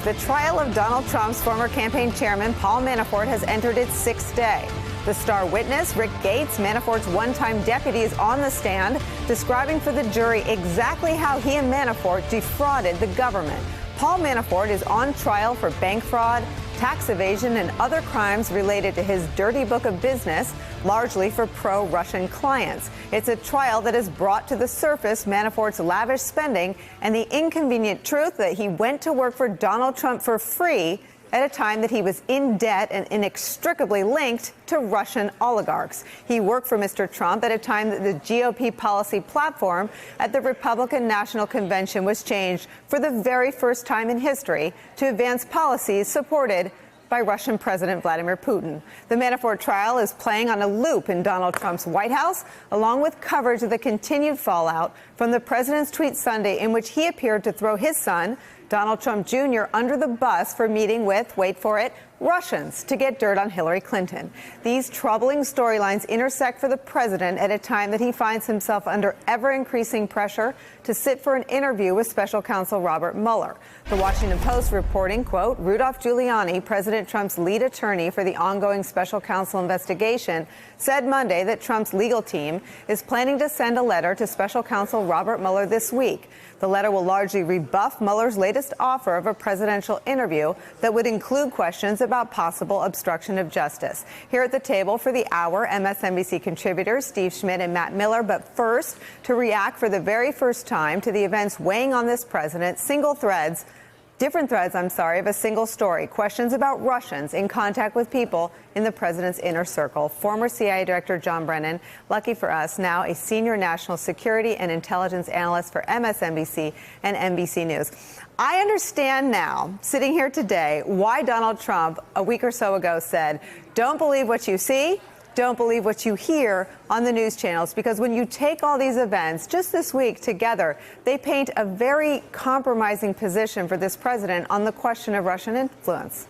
The trial of Donald Trump's former campaign chairman, Paul Manafort, has entered its sixth day. The star witness, Rick Gates, Manafort's one-time deputy, is on the stand, describing for the jury exactly how he and Manafort defrauded the government. Paul Manafort is on trial for bank fraud, tax evasion, and other crimes related to his dirty book of business, largely for pro-Russian clients. It's a trial that has brought to the surface Manafort's lavish spending and the inconvenient truth that he went to work for Donald Trump for free at a time that he was in debt and inextricably linked to Russian oligarchs. He worked for Mr. Trump at a time that the GOP policy platform at the Republican National Convention was changed for the very first time in history to advance policies supported by Russian President Vladimir Putin. The Manafort trial is playing on a loop in Donald Trump's White House, along with coverage of the continued fallout from the president's tweet Sunday, in which he appeared to throw his son, Donald Trump Jr., under the bus for meeting with, wait for it, Russians to get dirt on Hillary Clinton. These troubling storylines intersect for the president at a time that he finds himself under ever-increasing pressure to sit for an interview with special counsel Robert Mueller. The Washington Post reporting, quote, Rudolph Giuliani, President Trump's lead attorney for the ongoing special counsel investigation, said Monday that Trump's legal team is planning to send a letter to special counsel Robert Mueller this week. The letter will largely rebuff Mueller's latest offer of a presidential interview that would include questions about possible obstruction of justice. Here at the table for the hour, MSNBC contributors Steve Schmidt and Matt Miller. But first, to react for the very first time to the events weighing on this president, different threads, of a single story. Questions about Russians in contact with people in the president's inner circle. Former CIA Director John Brennan, lucky for us, now a senior national security and intelligence analyst for MSNBC and NBC News. I understand now, sitting here today, why Donald Trump, a week or so ago, said, don't believe what you see, don't believe what you hear on the news channels, because when you take all these events just this week together, they paint a very compromising position for this president on the question of Russian influence.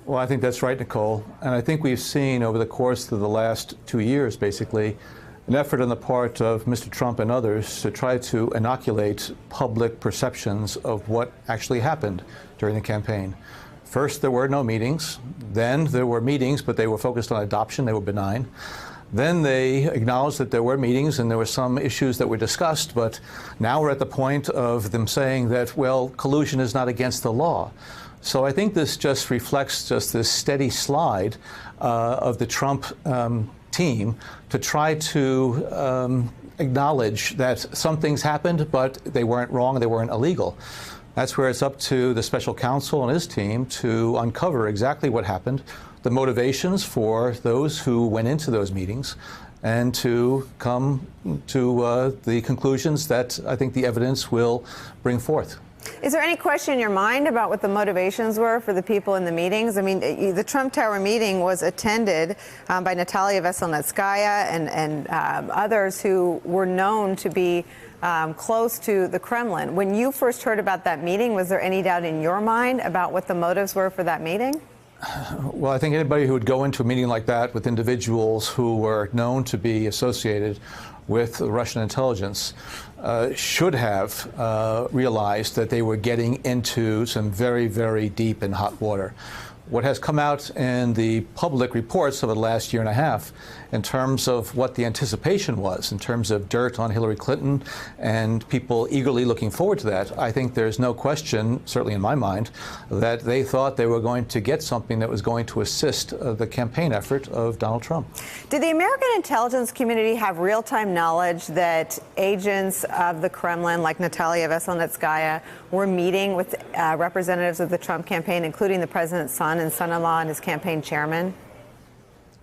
Well, I think that's right, Nicole. And I think we've seen over the course of the last 2 years, basically, an effort on the part of Mr. Trump and others to try to inoculate public perceptions of what actually happened during the campaign. First, there were no meetings. Then there were meetings, but they were focused on adoption. They were benign. Then they acknowledged that there were meetings and there were some issues that were discussed. But now we're at the point of them saying that, well, collusion is not against the law. So I think this just reflects just this steady slide of the Trump team to try to acknowledge that some things happened, but they weren't wrong, they weren't illegal. That's where it's up to the special counsel and his team to uncover exactly what happened, the motivations for those who went into those meetings, and to come to the conclusions that I think the evidence will bring forth. Is there any question in your mind about what the motivations were for the people in the meetings? I mean, the Trump Tower meeting was attended by Natalia Veselnitskaya and others who were known to be close to the Kremlin. When you first heard about that meeting, was there any doubt in your mind about what the motives were for that meeting? Well, I think anybody who would go into a meeting like that with individuals who were known to be associated with Russian intelligence should have realized that they were getting into some very, very deep and hot water. What has come out in the public reports over the last year and a half in terms of what the anticipation was, in terms of dirt on Hillary Clinton and people eagerly looking forward to that, I think there's no question, certainly in my mind, that they thought they were going to get something that was going to assist the campaign effort of Donald Trump. Did the American intelligence community have real-time knowledge that agents of the Kremlin, like Natalia Veselnitskaya, were meeting with representatives of the Trump campaign, including the president's son and son-in-law and his campaign chairman?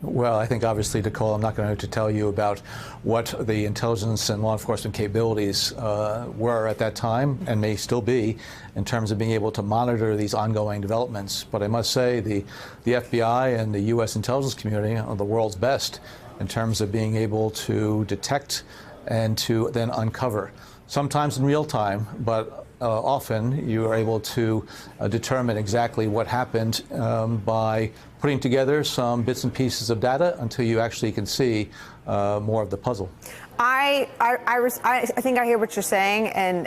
Well, I think obviously, Nicole, I'm not going to tell you about what the intelligence and law enforcement capabilities were at that time and may still be in terms of being able to monitor these ongoing developments. But I must say the FBI and the U.S. intelligence community are the world's best in terms of being able to detect and to then uncover, sometimes in real time, but often you are able to determine exactly what happened by putting together some bits and pieces of data until you actually can see more of the puzzle. I think I hear what you're saying, and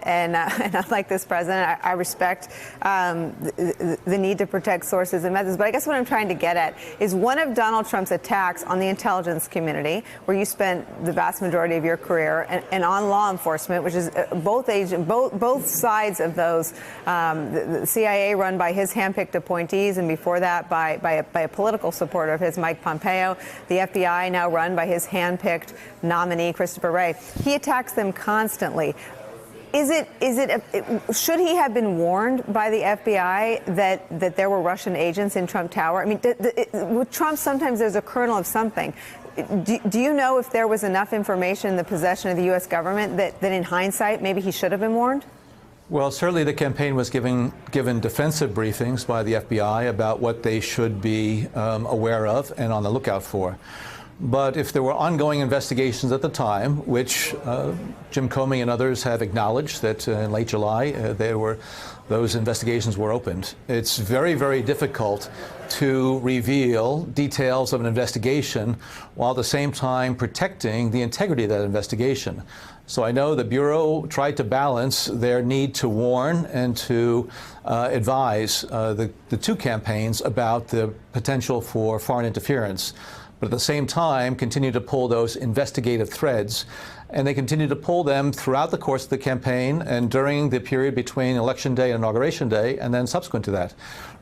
unlike this president, I respect the need to protect sources and methods. But I guess what I'm trying to get at is one of Donald Trump's attacks on the intelligence community, where you spent the vast majority of your career, and on law enforcement, which is both sides of those. The CIA run by his handpicked appointees, and before that by a political supporter of his, Mike Pompeo. The FBI now run by his handpicked nominee, Christopher Wray. He attacks them constantly. Should he have been warned by the FBI that there were Russian agents in Trump Tower? I mean, with Trump, sometimes there's a kernel of something. Do you know if there was enough information in the possession of the U.S. government that in hindsight, maybe he should have been warned? Well, certainly the campaign was given defensive briefings by the FBI about what they should be aware of and on the lookout for. But if there were ongoing investigations at the time, which Jim Comey and others have acknowledged that in late July those investigations were opened, it's very, very difficult to reveal details of an investigation while at the same time protecting the integrity of that investigation. So I know the Bureau tried to balance their need to warn and to advise the two campaigns about the potential for foreign interference, but at the same time continue to pull those investigative threads. And they continue to pull them throughout the course of the campaign and during the period between Election Day and Inauguration Day, and then subsequent to that.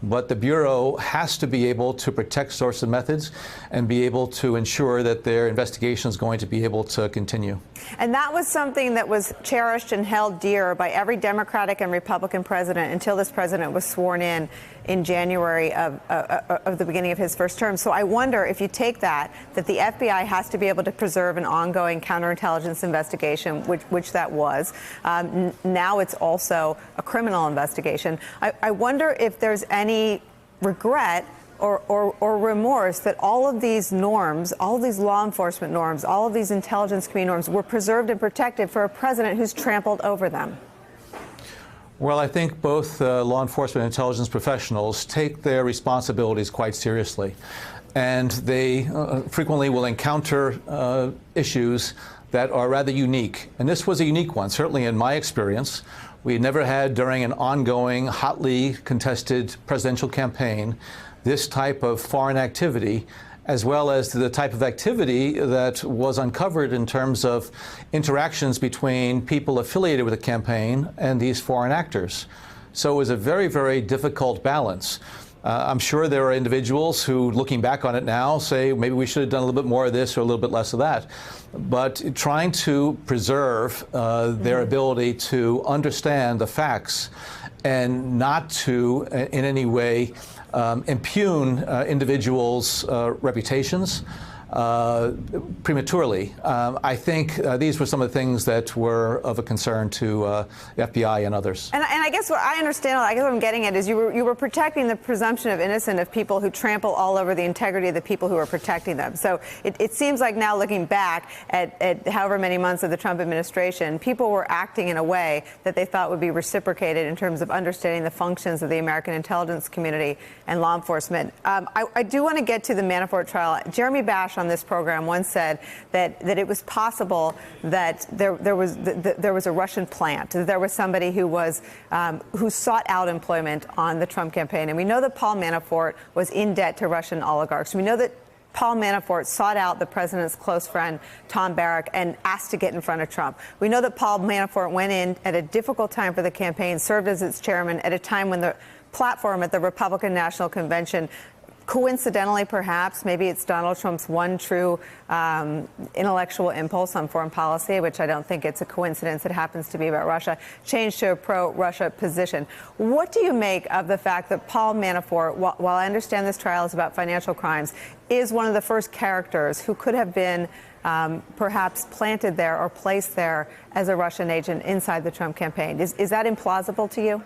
But the Bureau has to be able to protect source and methods and be able to ensure that their investigation is going to be able to continue. And that was something that was cherished and held dear by every Democratic and Republican president until this president was sworn in January of the beginning of his first term. So I wonder if you take that the FBI has to be able to preserve an ongoing counterintelligence investigation, which that was. Now it's also a criminal investigation. I wonder if there's any regret or remorse that all of these norms, all of these law enforcement norms, all of these intelligence community norms were preserved and protected for a president who's trampled over them. Well, I think both law enforcement and intelligence professionals take their responsibilities quite seriously. And they frequently will encounter issues that are rather unique. And this was a unique one, certainly in my experience. We never had, during an ongoing, hotly contested presidential campaign, this type of foreign activity, as well as the type of activity that was uncovered in terms of interactions between people affiliated with the campaign and these foreign actors. So it was a very, very difficult balance. I'm sure there are individuals who, looking back on it now, say maybe we should have done a little bit more of this or a little bit less of that. But trying to preserve their ability to understand the facts and not to, in any way, impugn individuals' reputations prematurely. I think these were some of the things that were of a concern to the FBI and others. And I guess what I understand, I guess what I'm getting at is you were protecting the presumption of innocence of people who trample all over the integrity of the people who are protecting them. So it seems like now, looking back at however many months of the Trump administration, people were acting in a way that they thought would be reciprocated in terms of understanding the functions of the American intelligence community and law enforcement. I do want to get to the Manafort trial. Jeremy Bash on this program once said that it was possible that there was a Russian plant, that there was somebody who sought out employment on the Trump campaign. And we know that Paul Manafort was in debt to Russian oligarchs. We know that Paul Manafort sought out the president's close friend, Tom Barrack, and asked to get in front of Trump. We know that Paul Manafort went in at a difficult time for the campaign, served as its chairman at a time when the platform at the Republican National Convention, coincidentally, perhaps, maybe it's Donald Trump's one true intellectual impulse on foreign policy, which I don't think it's a coincidence it happens to be about Russia, changed to a pro-Russia position. What do you make of the fact that Paul Manafort, while I understand this trial is about financial crimes, is one of the first characters who could have been perhaps planted there or placed there as a Russian agent inside the Trump campaign? Is that implausible to you?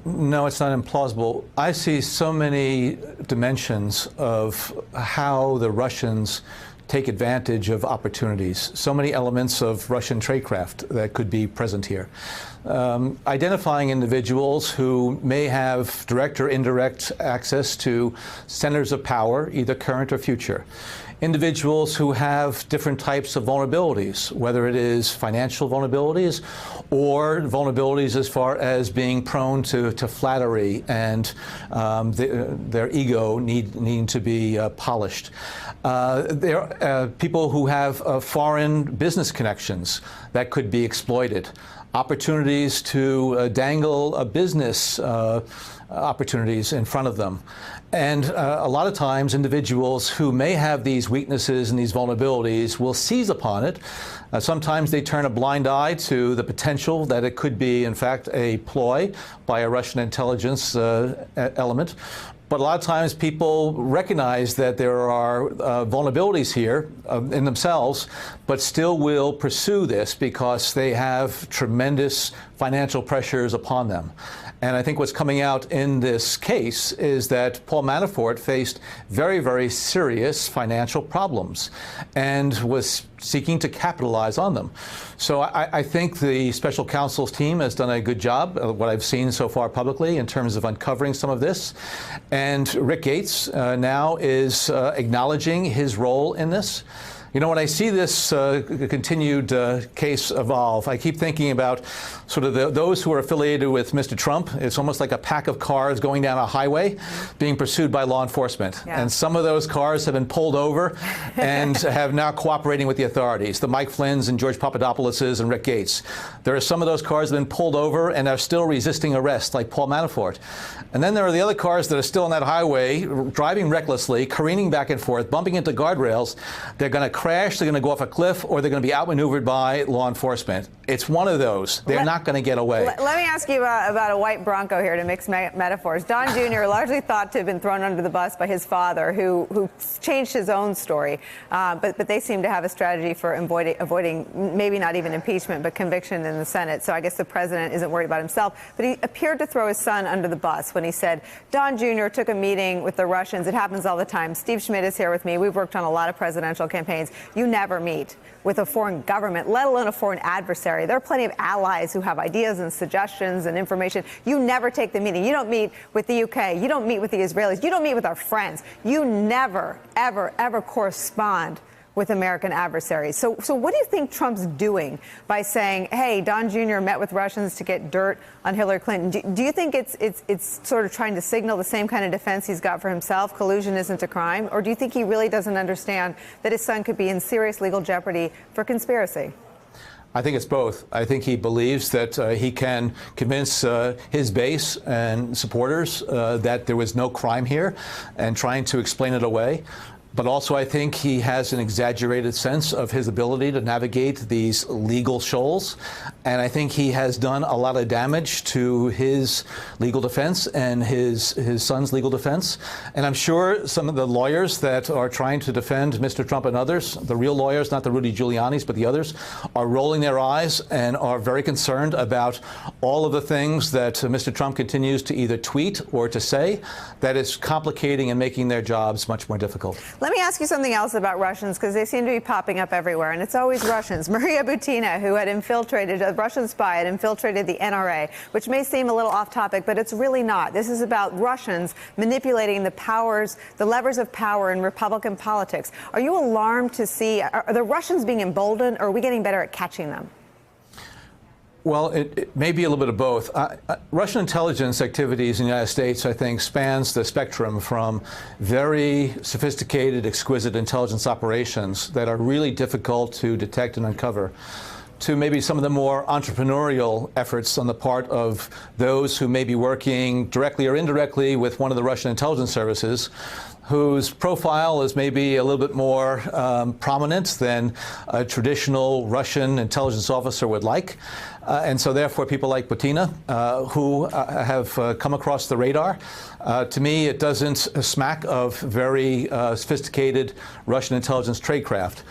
No, it's not implausible. I see so many dimensions of how the Russians take advantage of opportunities, so many elements of Russian tradecraft that could be present here. Identifying individuals who may have direct or indirect access to centers of power, either current or future. individuals who have different types of vulnerabilities, whether it is financial vulnerabilities or vulnerabilities as far as being prone to flattery and their ego needing to be polished. There are people who have foreign business connections that could be exploited, opportunities to dangle business opportunities in front of them. And a lot of times individuals who may have these weaknesses and these vulnerabilities will seize upon it. Sometimes they turn a blind eye to the potential that it could be, in fact, a ploy by a Russian intelligence element. But a lot of times people recognize that there are vulnerabilities here in themselves, but still will pursue this because they have tremendous financial pressures upon them. And I think what's coming out in this case is that Paul Manafort faced very, very serious financial problems and was seeking to capitalize on them. So I think the special counsel's team has done a good job, what I've seen so far publicly, in terms of uncovering some of this. And Rick Gates now is acknowledging his role in this. You know, when I see this continued case evolve, I keep thinking about sort of those who are affiliated with Mr. Trump. It's almost like a pack of cars going down a highway being pursued by law enforcement. Yeah. And some of those cars have been pulled over and have now cooperating with the authorities, the Mike Flynn's and George Papadopoulos's and Rick Gates. There are some of those cars that have been pulled over and are still resisting arrest, like Paul Manafort. And then there are the other cars that are still on that highway, driving recklessly, careening back and forth, bumping into guardrails. They're going to crash, they're going to go off a cliff, or they're going to be outmaneuvered by law enforcement. It's one of those. They're not going to get away. Let me ask you about a white Bronco here to mix metaphors. Don Jr. largely thought to have been thrown under the bus by his father, who changed his own story. But they seem to have a strategy for avoiding maybe not even impeachment, but conviction in the Senate. So I guess the president isn't worried about himself. But he appeared to throw his son under the bus when he said, Don Jr. took a meeting with the Russians. It happens all the time. Steve Schmidt is here with me. We've worked on a lot of presidential campaigns. You never meet with a foreign government, let alone a foreign adversary. There are plenty of allies who have ideas and suggestions and information. You never take the meeting. You don't meet with the UK. You don't meet with the Israelis. You don't meet with our friends. You never, ever, ever correspond with American adversaries. So what do you think Trump's doing by saying, hey, Don Jr. met with Russians to get dirt on Hillary Clinton? Do you think it's sort of trying to signal the same kind of defense he's got for himself, collusion isn't a crime? Or do you think he really doesn't understand that his son could be in serious legal jeopardy for conspiracy? I think it's both. I think he believes that he can convince his base and supporters that there was no crime here and trying to explain it away. But also I think he has an exaggerated sense of his ability to navigate these legal shoals. And I think he has done a lot of damage to his legal defense and his son's legal defense. And I'm sure some of the lawyers that are trying to defend Mr. Trump and others, the real lawyers, not the Rudy Giuliani's, but the others, are rolling their eyes and are very concerned about all of the things that Mr. Trump continues to either tweet or to say that is complicating and making their jobs much more difficult. Let me ask you something else about Russians, because they seem to be popping up everywhere, and it's always Russians. Maria Butina, who had infiltrated, a Russian spy, had infiltrated the NRA, which may seem a little off topic, but it's really not. This is about Russians manipulating the powers, the levers of power in Republican politics. Are you alarmed to see, are the Russians being emboldened, or are we getting better at catching them? Well, it may be a little bit of both. Russian intelligence activities in the United States, I think, spans the spectrum from very sophisticated, exquisite intelligence operations that are really difficult to detect and uncover, to maybe some of the more entrepreneurial efforts on the part of those who may be working directly or indirectly with one of the Russian intelligence services, whose profile is maybe a little bit more prominent than a traditional Russian intelligence officer would like. And so therefore people like Butina, who have come across the radar. To me, it doesn't smack of very sophisticated Russian intelligence tradecraft.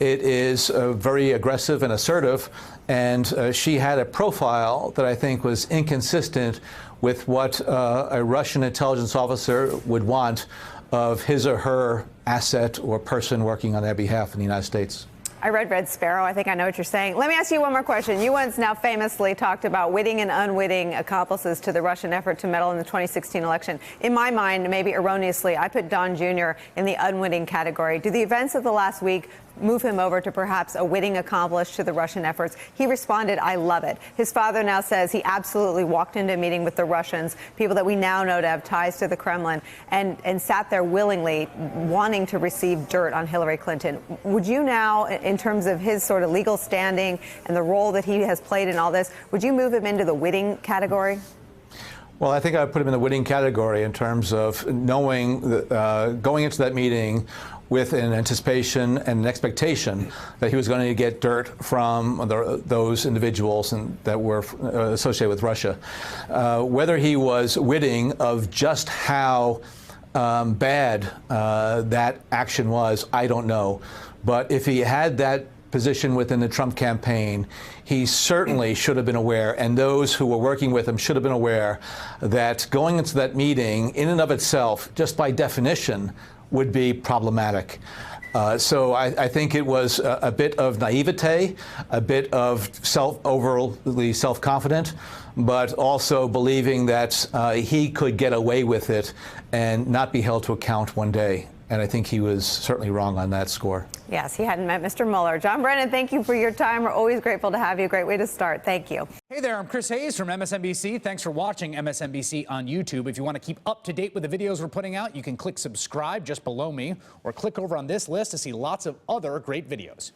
It is very aggressive and assertive, and she had a profile that I think was inconsistent with what a Russian intelligence officer would want of his or her asset or person working on their behalf in the United States. I read Red Sparrow. I think I know what you're saying. Let me ask you one more question. You once now famously talked about witting and unwitting accomplices to the Russian effort to meddle in the 2016 election. In my mind, maybe erroneously, I put Don Jr. in the unwitting category. Do the events of the last week move him over to perhaps a witting accomplice to the Russian efforts? He responded, "I love it." His father now says he absolutely walked into a meeting with the Russians, people that we now know to have ties to the Kremlin, and sat there willingly wanting to receive dirt on Hillary Clinton. Would you now, in terms of his sort of legal standing and the role that he has played in all this, would you move him into the witting category? Well, I think I would put him in the witting category in terms of knowing, going into that meeting with an anticipation and an expectation that he was going to get dirt from those individuals that were associated with Russia. Whether he was witting of just how bad that action was, I don't know. But if he had that position within the Trump campaign, he certainly should have been aware, and those who were working with him should have been aware, that going into that meeting in and of itself, just by definition, would be problematic. So I think it was a bit of naivete, a bit of overly self-confident, but also believing that he could get away with it and not be held to account one day. And I think he was certainly wrong on that score. Yes, he hadn't met Mr. Mueller. John Brennan, thank you for your time. We're always grateful to have you. Great way to start. Thank you. Hey there, I'm Chris Hayes from MSNBC. Thanks for watching MSNBC on YouTube. If you want to keep up to date with the videos we're putting out, you can click subscribe just below me or click over on this list to see lots of other great videos.